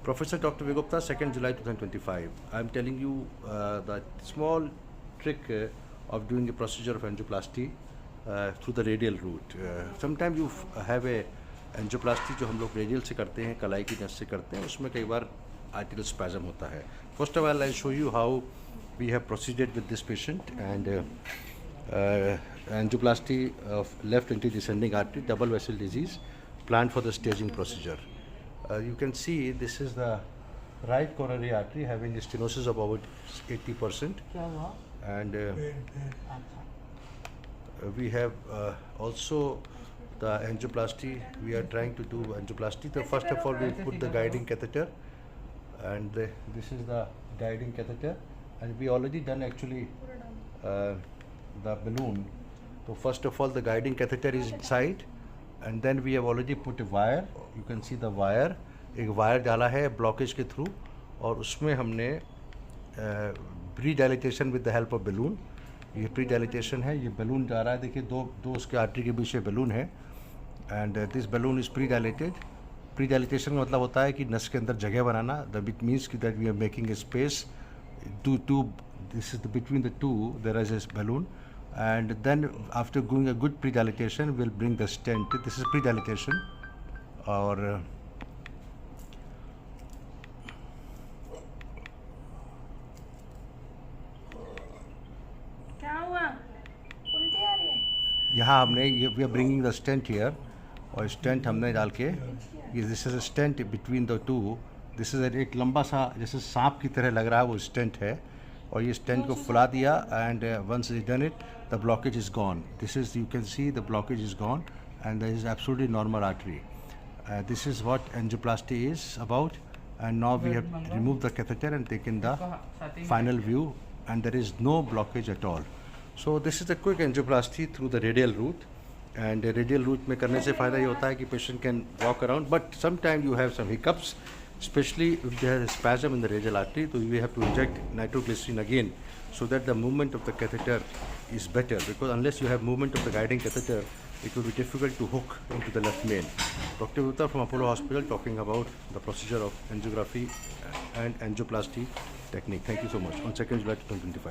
Professor Dr. Vigupta, 2nd July 2025. I'm telling you the small trick of doing a procedure of angioplasty through the radial route. Sometimes you have a angioplasty जो हम लोग radial से करते हैं, कलाई की नस से करते हैं, उसमें कई बार arterial spasm होता है. First of all, I'll show you how we have proceeded with this patient, and angioplasty of left antidescending artery, double vessel disease, planned for the staging procedure. You can see this is the right coronary artery having a stenosis of about 80%, and we have also the angioplasty. We are trying to do angioplasty. So first of all, we put the guiding catheter, and this is the guiding catheter, and we already done actually the balloon. So first of all, the guiding catheter is inside, and then we have already put a wire. You can see the wire. एक wire डाला है blockage के through, और उसमें हमने pre dilatation with the help of balloon. ये pre dilatation है, ये बलून जा रहा है. देखिए दो उसके आर्टरी के बीच में बलून है, and this balloon is pre dilated. Pre dilatation का मतलब होता है कि नस के अंदर जगह बनाना. द इट मीन्स कि that we are making a space to this is between the two there is a balloon, and then after doing a good pre-dilatation we'll bring the stent. This is pre-dilatation, or क्या हुआ? उल्टी आ रही है? यहाँ हमने ये we are bringing the stent here, और stent हमने डाल के ये this is a stent between the two. This is एक लंबा सा जैसे सांप की तरह लग रहा है वो स्टेंट है, और ये स्टेंट को फुला दिया, and once is done it the blockage is gone. This is you can see the blockage is gone, and this is absolutely normal artery. This is what angioplasty is about, and now we have removed the catheter and taken the final view, and there is no blockage at all. So this is a quick angioplasty through the radial route, and radial route में करने से फ़ायदा ये होता है कि patient can walk around, but sometimes you have some hiccups, especially if there is spasm in the radial artery, so you have to inject nitroglycerin again so that the movement of the catheter is better, because unless you have movement of the guiding catheter, it will be difficult to hook into the left main. Dr. Gupta from Apollo Hospital talking about the procedure of angiography and angioplasty technique. Thank you so much. On 2nd July 2025.